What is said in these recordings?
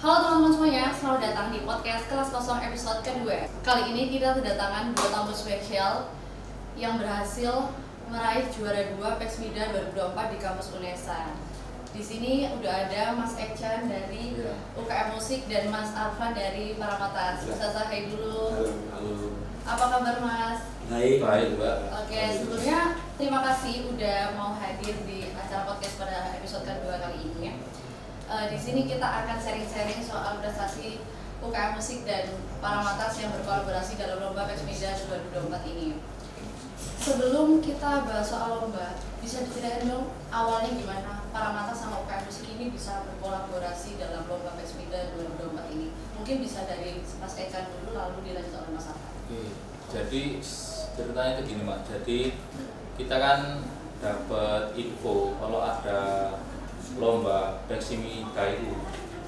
Halo teman-teman semuanya, selamat datang di podcast Kelas Kosong episode kedua. Kali ini kita kedatangan dua tamu spesial yang berhasil meraih juara 2 Pesmida 2024 di kampus UNESA. Di sini udah ada Mas Echan dari UKM Musik dan Mas Arfan dari Paramatas. Bisa hai dulu. Halo. Apa kabar Mas? Baik, Mbak. Oke, sebelumnya terima kasih udah mau hadir di acara podcast pada episode kedua kali ini. Di sini kita akan sharing-sharing soal prestasi UKM Musik dan Paramatas yang berkolaborasi dalam lomba Pesmida 2024 ini. Sebelum kita bahas soal lomba, bisa diceritain dong awalnya gimana Paramatas sama UKM Musik ini bisa berkolaborasi dalam lomba Pesmida 2024 ini? Mungkin bisa dari Mas Echan dulu, lalu dilanjut oleh Mas Arfan. Jadi ceritanya itu gini, Mbak. Jadi kita kan dapat info kalau ada lomba Pesmida itu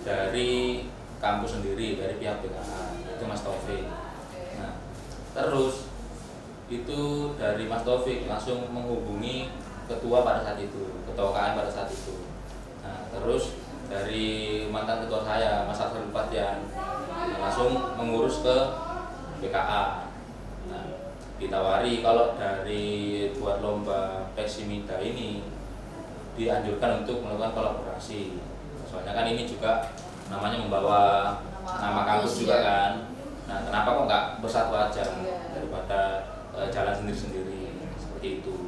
dari kampus sendiri, dari pihak BKA, itu Mas Taufik. Nah, terus itu dari Mas Taufik langsung menghubungi ketua pada saat itu, ketua UKM pada saat itu. Nah, terus dari mantan ketua saya, Mas Arfan Patian, langsung mengurus ke BKA. Nah, ditawari kalau dari buat lomba Pesmida ini dianjurkan untuk melakukan kolaborasi. Soalnya kan ini juga namanya membawa nama kampus juga kan. Nah, kenapa kok nggak bersatu aja daripada jalan sendiri-sendiri seperti itu.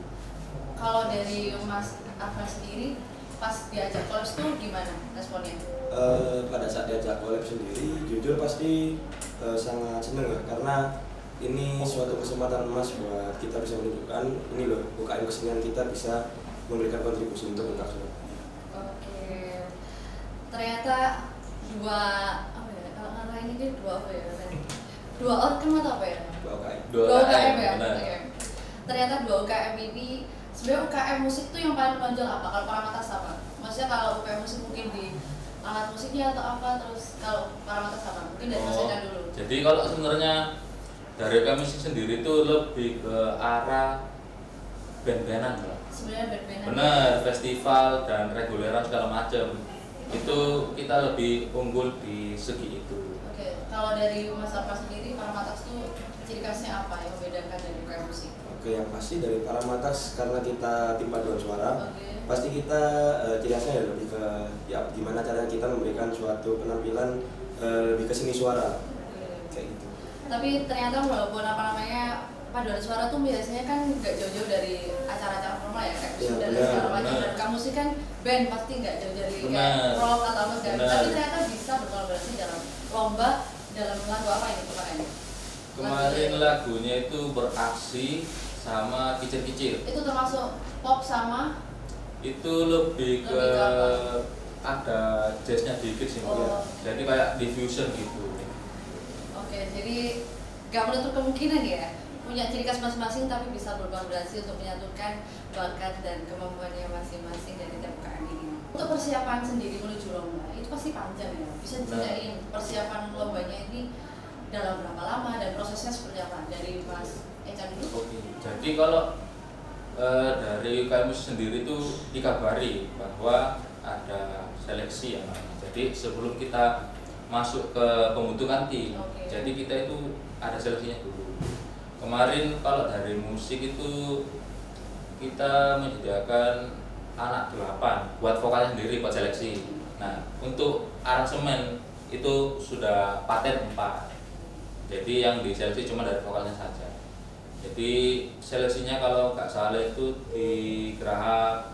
Kalau dari Mas Arfan sendiri pas diajak collab tuh gimana responnya? Pada saat diajak collab sendiri, jujur pasti sangat seneng ya, karena ini suatu kesempatan emas buat kita bisa menunjukkan ini loh, UKM kesenian kita bisa memberikan kontribusi untuk anak Surabaya. Oke, ternyata dua organ atau apa ya? Dua UKM. Dua UKM ya. Benar. Oke. Ternyata dua UKM ini sebenarnya UKM musik tuh yang paling menonjol apa? Kalau Paramatas apa? Maksudnya kalau UKM musik mungkin di alat musiknya atau apa, terus kalau Paramatas apa? Mungkin dari Mas Echan dulu. Jadi kalau sebenarnya dari UKM Musik sendiri itu lebih ke arah band-bandan lah. Sebenarnya band-bandan. Benar, festival dan reguleran segala macam. Itu kita lebih unggul di segi itu. Oke, kalau dari Mas Arfan sendiri Paramatas tuh ciri khasnya apa yang membedakan dari UKM musik? Oke, yang pasti dari Paramatas karena kita tim paduan suara, pasti kita ciri khasnya ya lebih ke gimana caranya kita memberikan suatu penampilan lebih ke seni suara. Kayak gitu. Tapi ternyata walaupun paduan suara tuh biasanya kan nggak jauh-jauh dari acara-acara formal ya, kayak sudah dan segala macam. Dan kamu sih kan band pasti nggak jauh dari kayak rock atau apa segala. Tapi ternyata bisa berkolaborasi dalam lomba dalam lagu apa ini kemarin? Kemarin lagunya itu beraksi sama kicir-kicir. Itu termasuk pop sama? Itu lebih ke ada jazznya dikit sih, jadi kayak diffusion gitu. Oke, jadi nggak menutup kemungkinan ya, punya ciri khas masing-masing tapi bisa berkolaborasi untuk menyatukan bakat dan kemampuannya masing-masing dari tiap UKM ini. Untuk persiapan sendiri menuju lomba itu pasti panjang ya. Bisa diceritain persiapan lombanya ini dalam berapa lama dan prosesnya seperti apa dari Mas Echan dulu? Oke. Jadi kalau dari UKM sendiri itu dikabari bahwa ada seleksi ya. Jadi sebelum kita masuk ke pembentukan tim, jadi kita itu ada seleksinya dulu. Kemarin kalau dari musik itu kita menyediakan anak 8 buat vokalnya sendiri, buat seleksi. Nah, untuk aransemen itu sudah paten 4. Jadi yang diseleksi cuma dari vokalnya saja. Jadi seleksinya kalau nggak salah itu di Geraha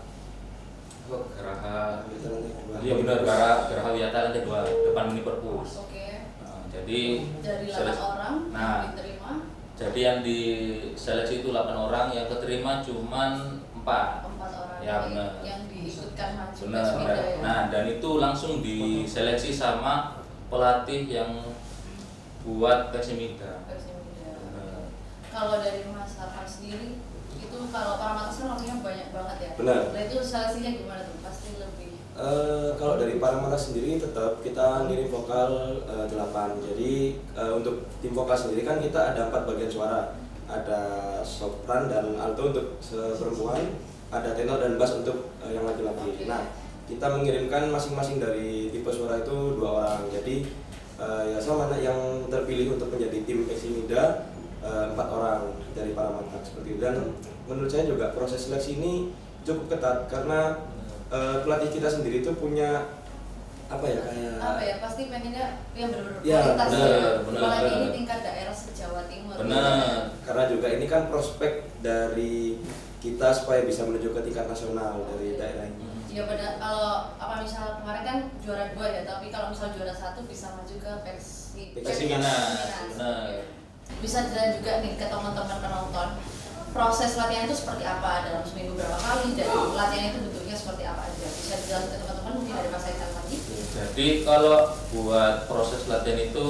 iya benar, Geraha Wiyata lantai 2 depan Mini Perpus. Oke. Nah, jadi dari 8 orang yang diterima. Jadi yang diseleksi itu 8 orang, yang keterima cuman 4 orang ya, benar. Yang diikutkan maju Pesmida ya. Nah, dan itu langsung diseleksi sama pelatih yang buat Pesmida. Kalau dari Mas Arfan sendiri itu kalau Paramatas kan orangnya banyak banget ya. Benar. Nah itu seleksinya gimana tuh? Pasti lebih. Kalau dari Paramatas sendiri tetap kita ngirim vokal 8. Jadi untuk tim vokal sendiri kan kita ada 4 bagian suara. Ada sopran dan alto untuk perempuan, ada tenor dan bass untuk yang laki-laki. Nah, kita mengirimkan masing-masing dari tipe suara itu 2 orang. Jadi Jadi ya sama yang terpilih untuk menjadi tim Eximida 4 orang dari Paramata seperti itu. Dan menurut saya juga proses seleksi ini cukup ketat karena pelatih kita sendiri itu punya apa ya pasti pengennya yang benar-benar ya, kualitas benar. apalagi ini tingkat daerah se-Jawa Timur. Benar. Karena juga ini kan prospek dari kita supaya bisa menuju ke tingkat nasional dari daerah ini. Ya pada kalau misal kemarin kan juara 2 ya, tapi kalau misal juara 1 bisa maju ke Persiminas. Benar. Bisa jalan juga nih ke teman-teman penonton. Proses latihan itu seperti apa dalam seminggu berapa kali dan latihan itu bentuknya seperti apa aja, bisa dijelaskan ke teman-teman mungkin dari Mas Aitan lagi. Jadi kalau buat proses latihan itu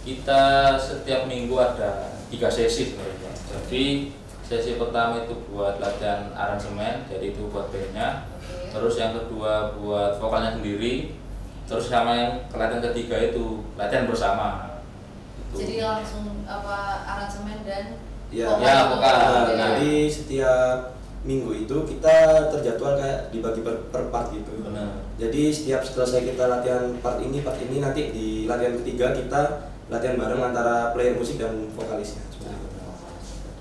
kita setiap minggu ada 3 sesi sebenarnya. Jadi sesi pertama itu buat latihan aransemen, jadi itu buat bandnya. Terus yang kedua buat vokalnya sendiri. Terus sama yang latihan ketiga itu latihan bersama. Jadi langsung aransemen dan vokal. Jadi setiap minggu itu kita terjadwal kayak dibagi per part gitu. Benar. Jadi setiap selesai kita latihan part ini nanti di latihan ketiga kita latihan bareng antara player musik dan vokalisnya.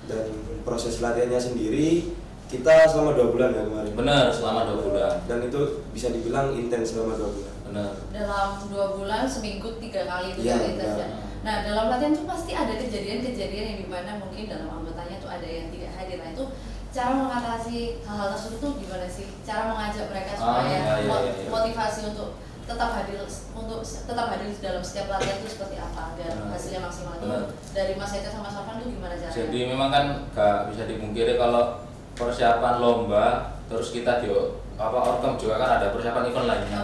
Dan proses latihannya sendiri kita selama 2 bulan ya kemarin. Benar, selama 2 bulan. Dan itu bisa dibilang intens selama 2 bulan. Benar. Dalam 2 bulan seminggu 3 kali itu Ya, intens ya. Nah dalam latihan itu pasti ada kejadian-kejadian yang dimana mungkin dalam anggotanya tuh ada yang tidak hadir. Nah itu cara mengatasi hal-hal tersebut tuh gimana sih? Cara mengajak mereka supaya motivasi untuk tetap hadir dalam setiap latihan itu seperti apa agar hasilnya maksimal itu dari Mas Eka sama Sofan tuh gimana caranya? Jadi memang kan gak bisa dipungkiri kalau persiapan lomba terus kita di Orkem juga kan ada persiapan event lainnya.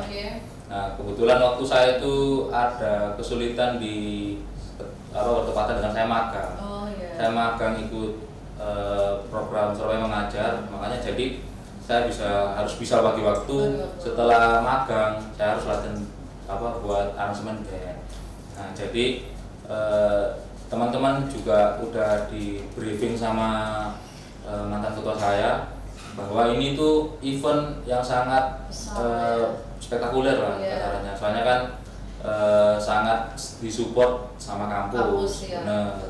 Nah kebetulan waktu saya itu ada kesulitan di bertepatan dengan saya magang. Saya magang ikut program Surabaya Mengajar, makanya jadi saya harus bisa bagi waktu setelah magang saya harus latihan buat aransemen band. Nah jadi teman-teman juga udah di briefing sama mantan ketua saya bahwa ini tuh event yang sangat spektakuler lah caranya. Soalnya kan sangat disupport sama kampus. Ya.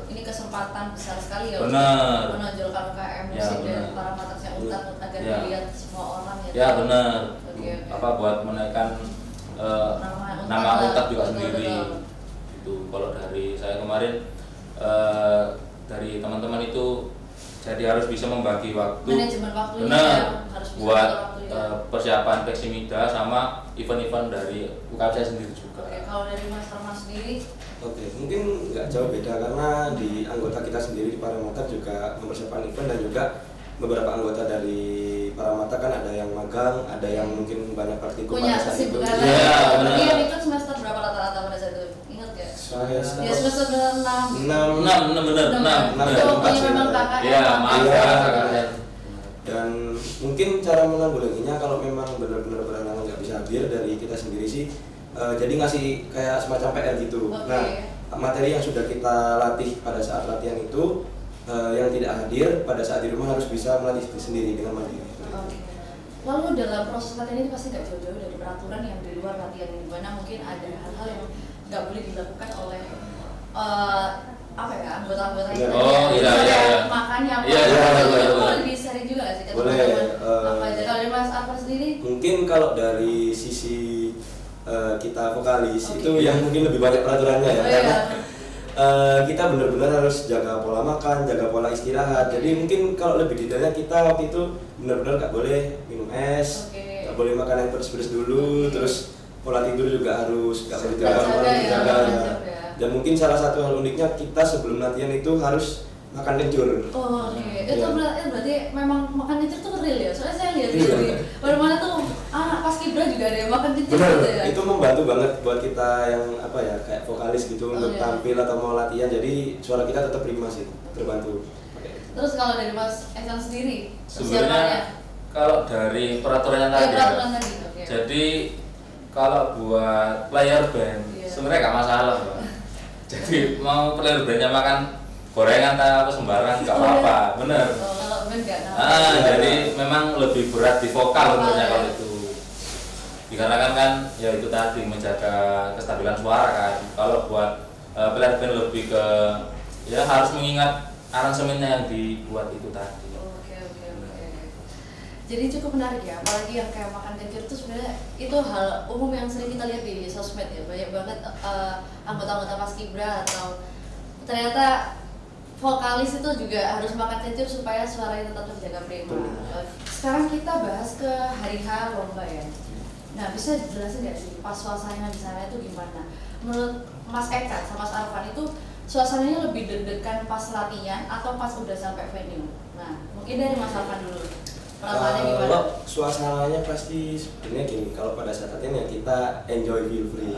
Ini kesempatan besar sekali ya untuk menonjolkan UKM musik dan Paramata yang Untar agar dilihat semua orang ya. Ya benar. Buat menaikkan nama Untar juga sendiri. Itu kalau dari saya kemarin dari teman-teman itu jadi harus bisa membagi waktu. Manajemen waktunya harus bisa buat persiapan Eximida sama event-event dari UKM saya sendiri juga. Kalau dari Mas Herman sendiri? Mungkin nggak jauh beda karena di anggota kita sendiri di Paramata juga mempersiapkan event dan juga beberapa anggota dari Paramata kan ada yang magang, ada yang mungkin banyak praktikum punya pada saat itu. Iya, ikut semester berapa rata-rata pada saat itu? Ingat gak? Saya semester 6 benar. Itu waktunya memang kakak. Iya, dan mungkin cara menanggulanginya kalau memang benar-benar berhalangan nggak bisa hadir dari kita sendiri sih, jadi ngasih kayak semacam PR gitu. Nah, materi yang sudah kita latih pada saat latihan itu yang tidak hadir pada saat di rumah harus bisa melatih sendiri dengan mandiri. Lalu dalam proses latihan ini pasti nggak jauh-jauh dari peraturan yang di luar latihan, di mana mungkin ada hal-hal yang nggak boleh dilakukan oleh anggota-anggota yang makannya itu boleh di-sharing juga nggak sih ke teman-teman? Apa aja kalau dari Mas Arfan sendiri? Mungkin kalau dari sisi kita vokalis itu yang mungkin lebih banyak peraturannya ya, karena kita benar-benar harus jaga pola makan, jaga pola istirahat. Jadi mungkin kalau lebih detailnya kita waktu itu benar-benar nggak boleh minum es, nggak boleh makan yang pedes-pedes dulu, terus pola tidur juga harus nggak boleh dijaga. Dan mungkin salah satu hal uniknya kita sebelum latihan itu harus makan kencur. Itu berarti memang makan kencur tuh real ya? Soalnya saya lihat di mana tuh anak pas kibra juga ada yang makan kencur gitu ya? Itu membantu banget buat kita yang kayak vokalis gitu untuk tampil atau mau latihan, jadi suara kita tetap prima sih, terbantu. Terus kalau dari Mas Esan sendiri? Sebenarnya kalau dari peraturannya tadi jadi kalau buat player band sebenarnya nggak masalah Pak. Jadi mau player bandnya makan gorengan atau sembarang nggak apa-apa, bener. Jadi memang lebih berat di vokal sebenarnya kalau itu. dikarenakan kan ya itu tadi menjaga kestabilan suara kan. Kalau buat player band lebih ke ya harus mengingat aransemennya yang dibuat itu tadi. Oke. Jadi cukup menarik ya, apalagi yang kayak makan kencur itu sebenarnya itu hal umum yang sering kita lihat di sosmed ya, banyak banget anggota-anggota Paskibra atau ternyata vokalis itu juga harus makan kencur supaya suaranya tetap terjaga prima. Sekarang kita bahas ke hari H lomba ya. Nah, bisa dijelasin nggak sih pas suasananya di sana itu gimana? Menurut Mas Eka sama Mas Arfan itu suasananya lebih deg-degan pas latihan atau pas udah sampai venue? Nah, mungkin dari Mas Arfan dulu. Perasaannya gimana? Kalau suasananya pasti sebenarnya gini, kalau pada saat latihan ya kita enjoy, feel free.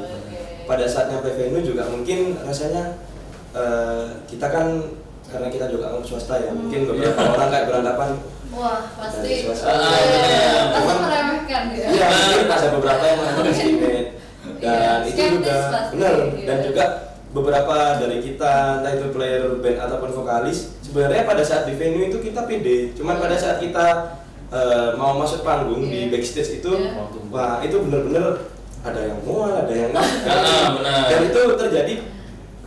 Pada saat nyampe venue juga mungkin rasanya kita kan karena kita juga swasta ya, mungkin beberapa orang kayak beranggapan wah pasti swasta. pasti meremehkan ya. Iya, mungkin ada beberapa yang mengestimate dan itu juga benar. Dan juga beberapa dari kita, entah itu player band ataupun vokalis, sebenarnya pada saat di venue itu kita pede. Cuman pada saat kita mau masuk panggung di backstage itu, wah itu benar-benar ada yang mual, ada yang enggak. Dan itu terjadi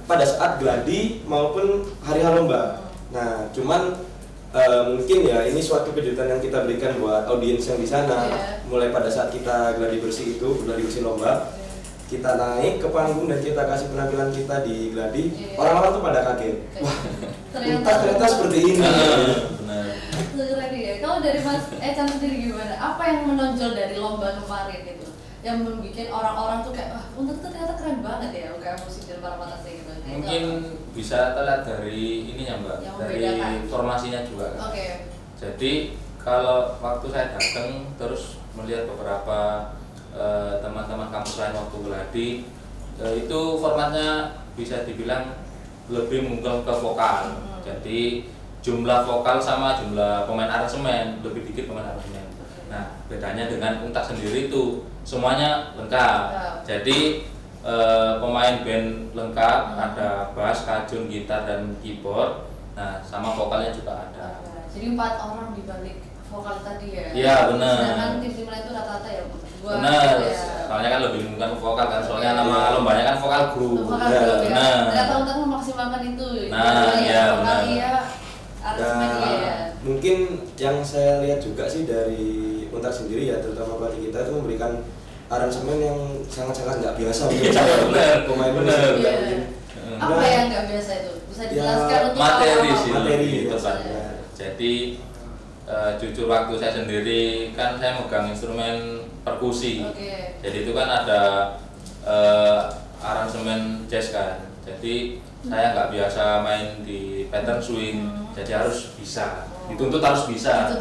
pada saat gladi maupun hari lomba. Nah, cuman mungkin ya ini suatu kejutan yang kita berikan buat audiens yang di sana. Mulai pada saat kita gladi bersih itu, gladi bersih lomba, kita naik ke panggung dan kita kasih penampilan kita di gladi, orang-orang tuh pada kaget. Wah, ternyata seperti ini. Benar. Keren ya. Kalau dari Mas Ecan sendiri gimana? Apa yang menonjol dari lomba kemarin itu? Yang membuat orang-orang tuh kayak, wah untuk itu ternyata keren banget ya UKM Musik dan Paramata gitu. Mungkin bisa terlihat dari ininya Mbak, dari formasinya juga kan. Jadi kalau waktu saya datang terus melihat beberapa teman-teman kampus lain waktu gladi, itu formatnya bisa dibilang lebih mungkin ke vokal. Jadi jumlah vokal sama jumlah pemain aransemen, lebih dikit pemain aransemen. Nah, bedanya dengan Untak sendiri itu semuanya lengkap. Jadi pemain band lengkap, ada bass, kajun, gitar, dan keyboard. Nah, sama vokalnya juga ada. Jadi 4 orang di balik vokal tadi ya? Iya, benar. Sedangkan tim lain itu rata-rata ya? Benar, soalnya kan lebih mungkin vokal kan, soalnya nama lombanya kan vokal group. Vokal group ya? Ternyata Untak memaksimalkan itu. Nah, iya vokal benar. iya, aransemen iya. Mungkin yang saya lihat juga sih dari Untak sendiri ya, terutama pelatih kita itu memberikan aransemen yang sangat-sangat nggak biasa menurut saya. Pemain benar. Apa yang nggak biasa itu? Bisa dijelaskan untuk materi sih, materi tepatnya. Jadi jujur waktu saya sendiri kan saya megang instrumen perkusi. Jadi itu kan ada aransemen jazz kan. Jadi saya nggak biasa main di pattern swing. Jadi harus bisa. Dituntut harus bisa.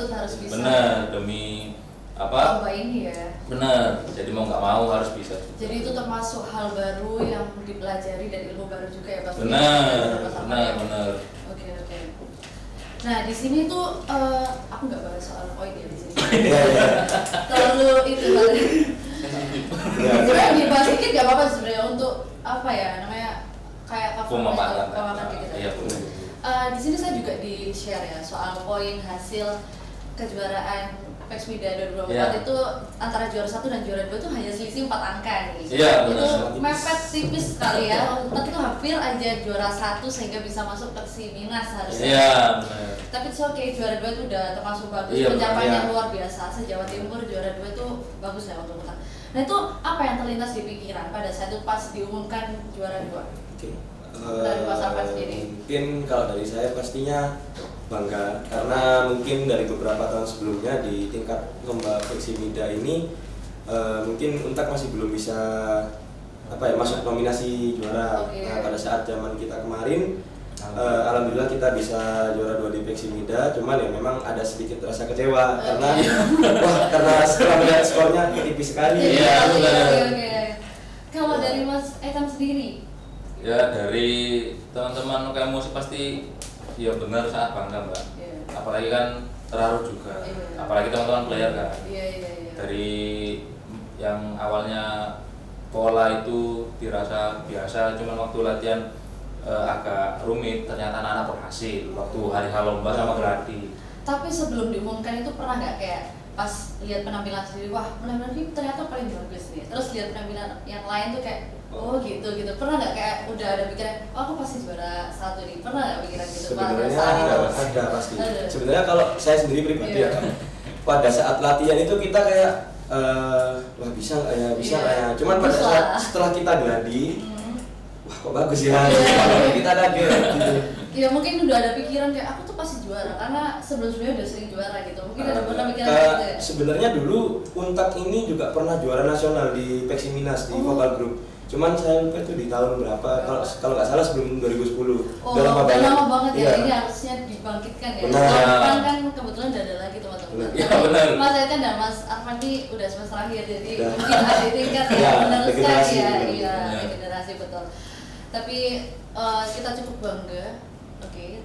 Bener, demi apa? Lomba ini ya. Bener. Jadi mau nggak mau harus bisa. Jadi itu termasuk hal baru yang dipelajari dan ilmu baru juga ya Pak. Bener. Oke. Nah di sini tuh aku nggak bahas soal poin ya di sini. Terlalu itu kali. Sebenarnya dibahas dikit nggak apa-apa sebenarnya untuk apa ya namanya kayak pemaparan gitu. Iya benar. Di sini saya juga di share ya soal poin hasil kejuaraan Peksmida 2024 itu antara juara 1 dan juara 2 itu hanya selisih 4 angka nih. Iya, itu benar. mepet tipis sekali ya. Tapi itu hampir aja juara 1 sehingga bisa masuk Peksi Minas harusnya. Iya, benar. Tapi itu oke, juara 2 itu udah termasuk bagus. Iya, Pencapaiannya luar biasa. Se-Jawa Timur juara 2 itu bagus ya untuk kita. Nah, itu apa yang terlintas di pikiran pada saat itu pas diumumkan juara 2? Dari Mas Arfan sendiri. Mungkin kalau dari saya pastinya bangga karena mungkin dari beberapa tahun sebelumnya di tingkat lomba Peksmida ini mungkin Untak masih belum bisa masuk nominasi juara. Nah, pada saat zaman kita kemarin alhamdulillah kita bisa juara 2 di Peksmida, cuman ya memang ada sedikit rasa kecewa karena karena setelah melihat skornya tipis sekali. Oke. Kalau dari Mas Etam sendiri? Ya dari teman-teman UKM Musik pasti ya benar sangat bangga Mbak. Apalagi kan terharu juga. Apalagi teman-teman player kan. Dari yang awalnya pola itu dirasa biasa, cuman waktu latihan agak rumit, ternyata anak-anak berhasil waktu hari lomba sama gladi. Tapi sebelum diumumkan itu pernah nggak kayak pas lihat penampilan sendiri, wah penampilan ini ternyata paling bagus nih. Terus lihat penampilan yang lain tuh kayak oh gitu. Pernah nggak kayak udah ada pikiran, oh aku pasti juara 1 nih? Pernah nggak pikiran gitu? Sebenarnya ada pasti. Sebenarnya kalau saya sendiri pribadi ya, pada saat latihan itu kita kayak wah bisa nggak ya, bisa nggak ya. Cuman pada saat setelah kita gladi, wah kok bagus ya. Kita kaget gitu. Ya mungkin udah ada pikiran kayak aku tuh pasti juara karena sebelumnya udah sering juara gitu. Mungkin ada pernah pikiran gitu ya. Sebenarnya dulu Untak ini juga pernah juara nasional di Peksiminas di vokal group. Cuman saya lupa itu di tahun berapa. Kalau nggak salah sebelum 2010. Udah lama banget ya. Ini harusnya dibangkitkan ya. Sekarang kan kebetulan udah ada lagi teman-teman. Iya benar. Mas Ecan dan Mas Arfan ini udah semester akhir jadi mungkin ada tingkat ya meneruskan ya. Iya, generasi betul. Tapi kita cukup bangga.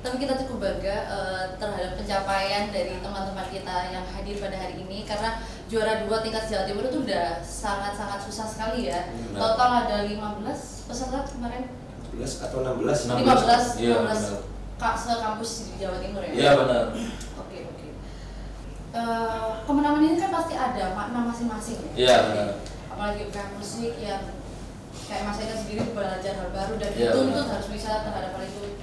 Tapi kita cukup bangga terhadap pencapaian dari teman-teman kita yang hadir pada hari ini karena juara 2 tingkat Jawa Timur itu udah sangat-sangat susah sekali ya. Total ada 15 peserta kemarin. 15 atau 16? 15 Iya, Kak sekampus di Jawa Timur ya? Iya benar. Oke. Kemenangan ini kan pasti ada makna masing-masing ya? Iya benar. Apalagi UKM musik yang kayak Mas Eka sendiri belajar hal baru dan Iya, dituntut harus bisa terhadap hal itu.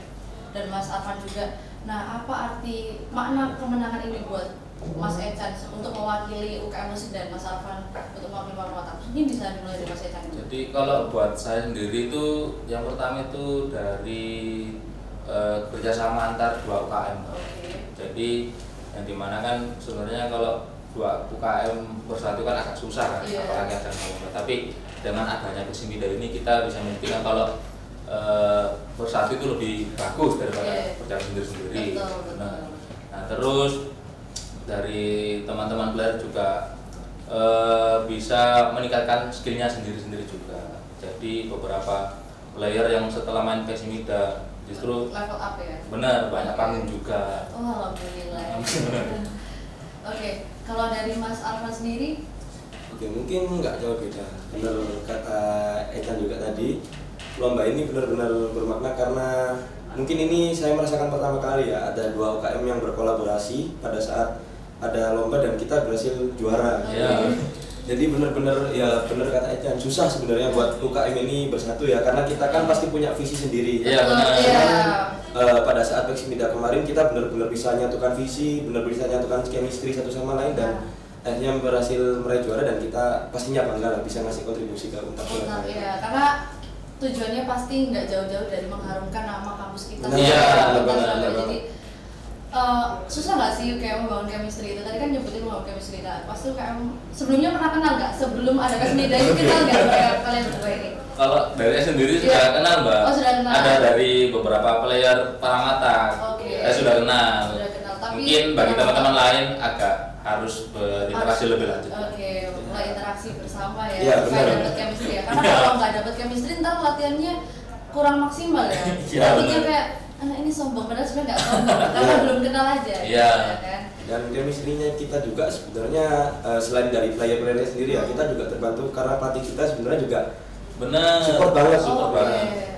Dan Mas Arfan juga. Nah, apa arti makna kemenangan ini buat Mas Ecan untuk mewakili UKM musik dan Mas Arfan untuk mewakili Marmota? Ini bisa dimulai dari Mas Ecan. Jadi kalau buat saya sendiri itu yang pertama itu dari kerjasama antar 2 UKM. Jadi yang dimana kan sebenarnya kalau 2 UKM bersatu kan agak susah kan, apalagi ada Marmota. Tapi dengan adanya Peksimida ini kita bisa membuktikan kalau bersatu itu lebih bagus daripada berjalan sendiri-sendiri. Nah, terus dari teman-teman player juga bisa meningkatkan skillnya sendiri-sendiri juga. Jadi beberapa player yang setelah main Peksimida justru level up ya. Benar, banyak panggung juga. Oh, alhamdulillah. Oke, kalau dari Mas Arfan sendiri? Oke, mungkin nggak jauh beda. Benar kata Ecan juga tadi. Lomba ini benar-benar bermakna karena mungkin ini saya merasakan pertama kali ya ada 2 UKM yang berkolaborasi pada saat ada lomba dan kita berhasil juara. Jadi benar-benar ya benar kata Ecan susah sebenarnya buat UKM ini bersatu ya karena kita kan pasti punya visi sendiri. Iya benar. Pada saat Peksimida kemarin kita benar-benar bisa nyatukan visi, benar bisa nyatukan chemistry satu sama lain dan akhirnya berhasil meraih juara dan kita pastinya bangga lah bisa ngasih kontribusi ke Untak. Iya, karena tujuannya pasti nggak jauh-jauh dari mengharumkan nama kampus kita. Iya, jadi susah nggak sih kayak membangun chemistry itu? Tadi kan nyebutin membangun chemistry, nah pasti kayak sebelumnya pernah kenal nggak? Sebelum ada Peksimida ini kenal nggak kayak kalian berdua ini? Kalau dari saya sendiri sudah kenal Mbak. Oh, sudah kenal. Ada dari beberapa player Paramata. Saya sudah kenal. Tapi mungkin bagi teman-teman lain agak harus berinteraksi lebih lanjut. Mulai interaksi bersama ya, Iya, supaya dapat chemistry ya. Karena kalau nggak dapat chemistry ntar latihannya kurang maksimal ya. Artinya kayak anak ini sombong, padahal sebenarnya nggak sombong karena belum kenal aja. Iya. Kan? Dan chemistry-nya kita juga sebenarnya selain dari player-playernya sendiri ya kita juga terbantu karena pelatih kita sebenarnya juga support banget,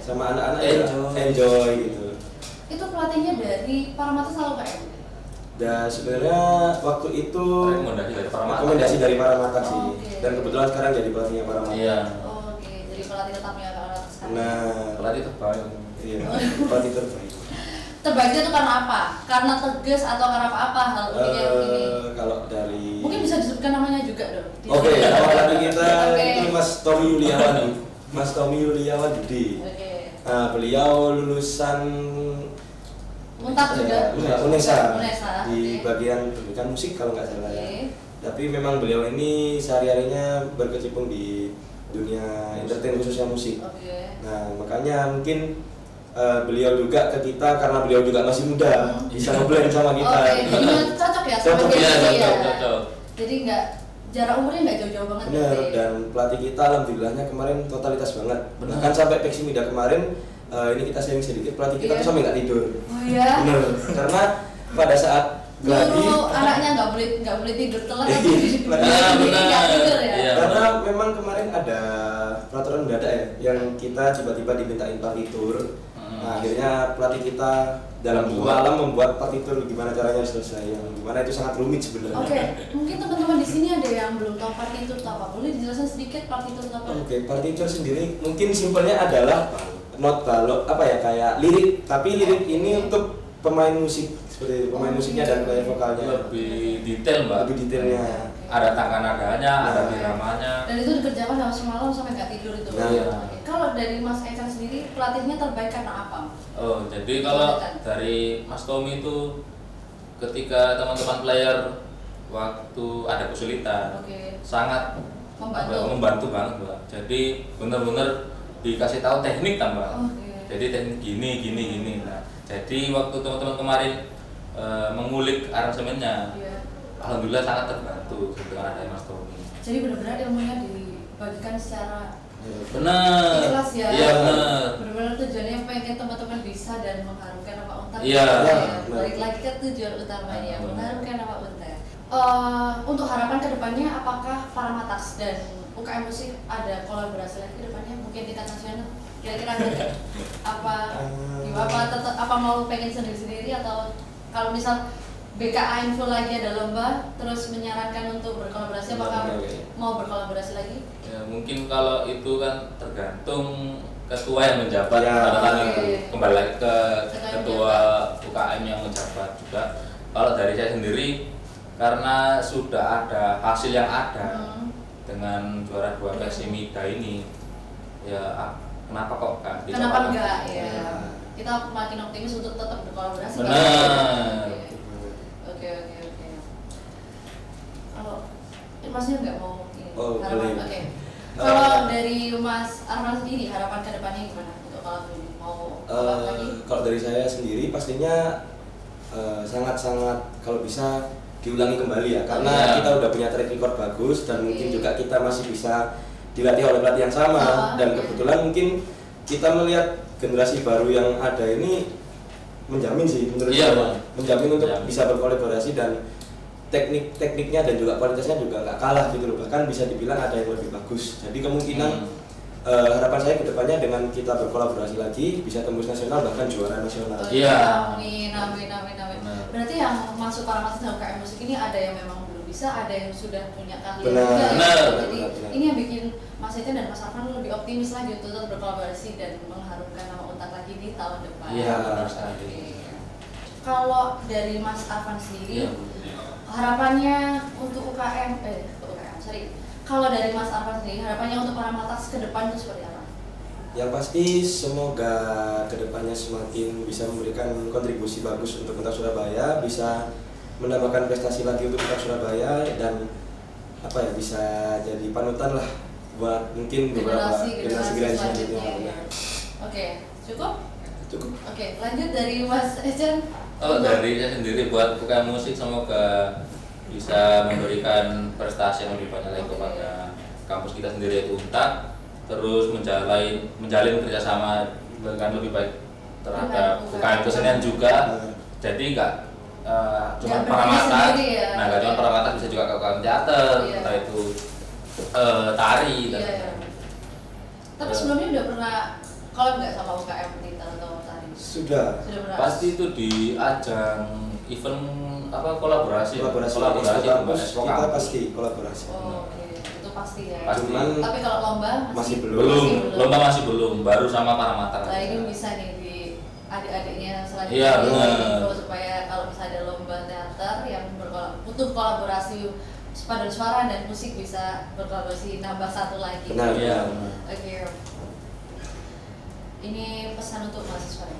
sama anak-anak enjoy gitu. Itu pelatihnya dari Paramata selalu kayak? Dan sebenarnya waktu itu rekomendasi dari Paramata sih. Dan kebetulan sekarang jadi pelatihnya Paramata. Iya. Jadi pelatih tetapnya Paramata sekarang. Nah, pelatih terbaik. Iya, pelatih terbaik. Terbaiknya itu karena apa? Karena tegas atau karena apa hal uniknya ini? Kalau dari mungkin bisa disebutkan namanya juga dong. Oke, nama pelatih kita itu Mas Tommy Yuliawan. Mas Tommy Yuliawan Budi. Nah, beliau lulusan Untak juga? Unesa di bagian pendidikan musik kalau nggak salah ya. Tapi memang beliau ini sehari-harinya berkecimpung di dunia entertain khususnya musik. Nah makanya mungkin beliau juga ke kita karena beliau juga masih muda bisa ngeblend sama kita. Jadi cocok ya sama cocok. Jadi nggak jarak umurnya nggak jauh-jauh banget. Benar, dan pelatih kita alhamdulillahnya kemarin totalitas banget. Bahkan sampai Peksimida kemarin ini kita sharing sedikit, pelatih kita tuh sampai nggak tidur. Oh iya? Bener, karena pada saat Dulu anaknya nggak boleh tidur telat, tapi benar. nggak tidur ya. Iya. Karena memang kemarin ada peraturan mendadak ya, yang kita tiba-tiba dimintain partitur. Nah, akhirnya pelatih kita dalam 2 malam membuat partitur gimana caranya selesai, yang gimana itu sangat rumit sebenarnya. Oke, mungkin teman-teman di sini ada yang belum tahu partitur itu apa. Boleh dijelaskan sedikit partitur itu apa? Oke, partitur sendiri mungkin simpelnya adalah not balok apa ya, kayak lirik, tapi lirik ini untuk pemain musik, seperti pemain musiknya dan player vokalnya. Lebih detail mbak. Lebih detailnya. Ada tangga nadanya, ada Nah. biramanya. Dan itu dikerjakan dalam semalam sampai nggak tidur itu. Nah, iya. Kalau dari Mas Echan sendiri pelatihnya terbaik karena apa? Oh, jadi kalau dari Mas Tommy itu ketika teman-teman player waktu ada kesulitan Oke. sangat membantu banget mbak. Jadi benar-benar dikasih tahu teknik tambah. Oke. Jadi teknik gini. Nah, jadi waktu teman-teman kemarin mengulik aransemennya, Iya. alhamdulillah sangat terbantu dengan adanya Mas Tommy. Jadi benar-benar ilmunya dibagikan secara Benar. ikhlas ya. Iya benar. Benar-benar tujuannya pengen teman-teman bisa dan mengharumkan nama Untar. Iya. Ya, Benar. balik lagi ke tujuan utamanya, Benar. mengharumkan nama Untar. Untuk harapan kedepannya, apakah Paramatax dan UKM Musik ada kolaborasi lagi kedepannya? Mungkin tingkat nasional? Kira-kira ada nggak? Apa mau pengen sendiri-sendiri, atau kalau misal BKA Info lagi ada lomba terus menyarankan untuk berkolaborasi, apakah mau berkolaborasi lagi? Ya, mungkin kalau itu kan tergantung ketua yang menjabat Ya, pada saat oke. itu, kembali lagi ke Ketua yang ketua UKM yang menjabat juga. Kalau dari saya sendiri, karena sudah ada hasil yang ada dengan juara 2 Persimida ini, ya kenapa kok kan dicoba? Kenapa enggak ya? Ya. Kita makin optimis untuk tetap berkolaborasi. Benar. Oke. Kalau Masnya nggak mau ini? Oh, harapan? boleh. Oke. Kalau dari Mas Arman sendiri, harapan kedepannya gimana untuk kalau ini mau apa lagi? Kalau dari saya sendiri pastinya sangat-sangat kalau bisa diulangi kembali ya, karena Iya. kita udah punya track record bagus dan Oke. mungkin juga kita masih bisa dilatih oleh pelatih yang sama, dan kebetulan mungkin kita melihat generasi baru yang ada ini menjamin sih menurut Iya, saya, Bang. menjamin untuk Menjamin. bisa berkolaborasi, dan tekniknya dan juga kualitasnya juga nggak kalah gitu loh, bahkan bisa dibilang ada yang lebih bagus. Jadi kemungkinan harapan saya kedepannya dengan kita berkolaborasi lagi bisa tembus nasional, bahkan juara nasional. Iya. Amin. Benar. Berarti yang masuk Paramatax dan UKM Musik ini ada yang memang belum bisa, ada yang sudah punya keahlian Benar. juga. Ya. Benar. Jadi Benar. ini yang bikin Mas Echan dan Mas Arman lebih optimis lagi untuk tetap berkolaborasi dan mengharumkan nama Untar lagi di tahun depan. Iya, benar sekali. Oke. Kalau dari Mas Arman sendiri, Iya. harapannya untuk kalau dari Mas Arman sendiri, harapannya untuk Paramatax ke depan itu seperti apa? Yang pasti semoga kedepannya semakin bisa memberikan kontribusi bagus untuk Kota Surabaya, bisa menambahkan prestasi lagi untuk Kota Surabaya, dan apa ya, bisa jadi panutan lah buat mungkin beberapa generasi selanjutnya. selanjutnya. Oke, cukup? Cukup. Oke, lanjut dari Mas Echan. Oh, dari saya sendiri buat UKM Musik, semoga bisa memberikan prestasi yang lebih banyak lagi kepada kampus kita sendiri yaitu UNTAD, terus menjalin kerjasama dengan lebih baik terhadap UKM kesenian juga. Jadi nggak cuma Nggak berdiri Paramatax, sendiri ya. nah nggak cuma Paramatax, bisa juga ke UKM teater, Iya. entah itu tari dan Iya. sebagainya. Tapi sebelumnya udah pernah kalau nggak sama UKM Tita atau tari? Sudah. Sudah pernah. Pasti itu di ajang event kolaborasi Kolaborasi Mbak, kampus Expo kita kampus. pasti kolaborasi. Oh, oke, itu pasti ya. Pasti. Cuman Tapi kalau lomba masih belum, lomba masih belum, baru sama Paramatax. Nah ini bisa nih di adik-adiknya selanjutnya. Iya, benar. Info supaya kalau misalnya ada lomba teater yang butuh kolaborasi paduan suara dan musik, bisa berkolaborasi, nambah satu lagi. Benar. Iya. Oke. Ini pesan untuk mahasiswa ya.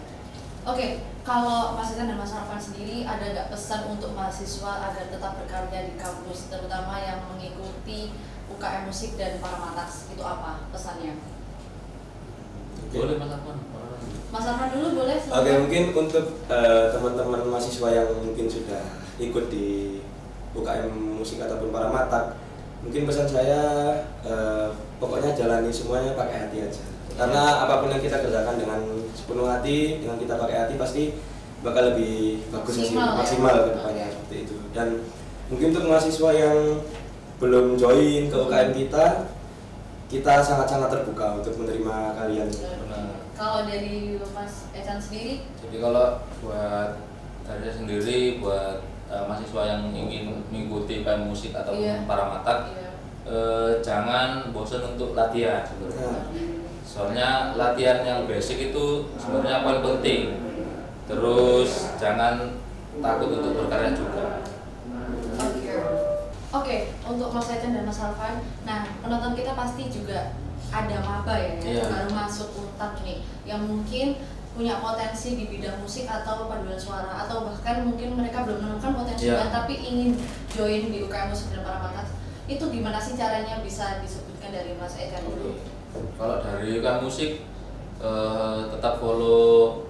Oke, kalau Mas Echan dan Mas Arfan sendiri, ada nggak pesan untuk mahasiswa agar tetap berkarya di kampus, terutama yang mengikuti UKM Musik dan Paramatax, itu apa pesannya? Boleh Mas Arfan. Mas Arfan dulu boleh? Oke, mungkin untuk teman-teman mahasiswa yang mungkin sudah ikut di UKM Musik ataupun Paramatax, mungkin pesan saya pokoknya jalani semuanya pakai hati aja. Karena apapun yang kita kerjakan dengan sepenuh hati, dengan kita pakai hati, pasti bakal lebih bagus maksimal ke depannya seperti itu. Dan mungkin untuk mahasiswa yang belum join ke UKM kita sangat-sangat terbuka untuk menerima kalian. Kalau dari Mas Echan sendiri? Jadi kalau buat dari saya sendiri, buat mahasiswa yang ingin mengikuti UKM musik atau Paramatak, jangan bosan untuk latihan sebenarnya. Soalnya latihan yang basic itu sebenarnya paling penting. Terus jangan takut untuk berkarya juga. Oke, untuk Mas Echan dan Mas Alvan, nah penonton kita pasti juga ada maba ya, yang baru masuk UNTAD nih, yang mungkin punya potensi di bidang musik atau paduan suara, atau bahkan mungkin mereka belum menemukan potensinya tapi ingin join di UKM Musik dan Paramatak. Itu gimana sih caranya, bisa disebutkan dari Mas Echan dulu? Kalau dari UKM Musik tetap follow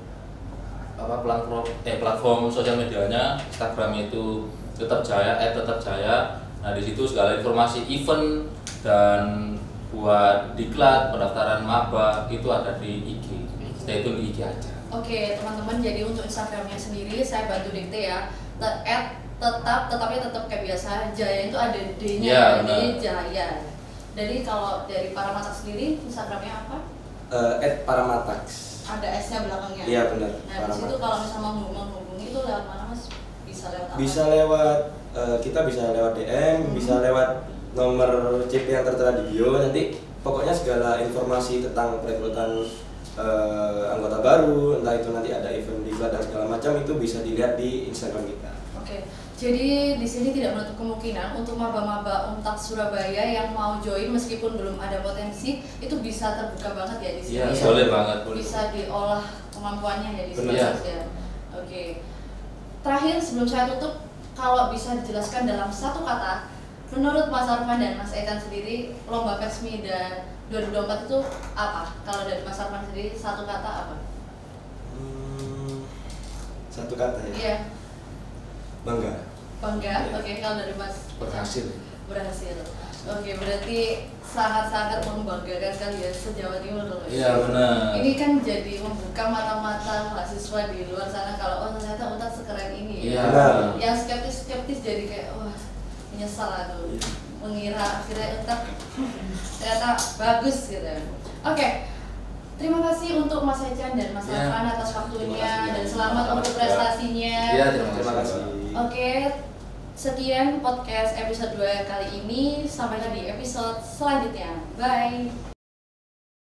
platform sosial medianya, Instagramnya itu tetap jaya. Nah di situ segala informasi event dan buat diklat, pendaftaran maba itu ada di IG. Stay tune di IG aja. Oke teman-teman, jadi untuk Instagramnya sendiri saya bantu dikte ya. Tetapnya kayak biasa. Jaya itu ada D-nya, jadi Jaya. Jadi kalau dari Paramatak sendiri Instagramnya apa? @paramatak. Ada S-nya belakangnya. Iya benar. Nah di situ kalau misalnya mau menghubungi itu lewat mana Mas? Bisa lewat apa? Bisa lewat kita bisa lewat DM, bisa lewat nomor CP yang tertera di bio. Nanti pokoknya segala informasi tentang perekrutan anggota baru, entah itu nanti ada event diklat dan segala macam, itu bisa dilihat di Instagram kita. Oke. Jadi di sini tidak menutup kemungkinan untuk maba-maba UNTAD Surabaya yang mau join meskipun belum ada potensi, itu bisa terbuka banget ya di sini. Iya, boleh banget. Bisa diolah kemampuannya ya di sini ya. Oke. Terakhir sebelum saya tutup, kalau bisa dijelaskan dalam satu kata, menurut Mas Arfan dan Mas Echan sendiri, lomba Persmida 2024 itu apa? Kalau dari Mas Arfan sendiri satu kata apa? Satu kata ya? Iya. Bangga. Oke, kalau dari Mas Berhasil. Oke, berarti sangat-sangat membanggakan kali ya se-Jawa Timur loh. Iya benar. Ini kan jadi membuka mata-mata mahasiswa di luar sana kalau ternyata UNTAD sekeren ini. Iya. Yang skeptis jadi kayak wah menyesal tuh. Mengira akhirnya UNTAD ternyata bagus gitu. Oke. Terima kasih untuk Mas Echan dan Mas Alvan atas waktunya dan selamat untuk prestasinya. Iya, terima kasih. Oke. Sekian podcast episode 2 kali ini. Sampai di episode selanjutnya. Bye.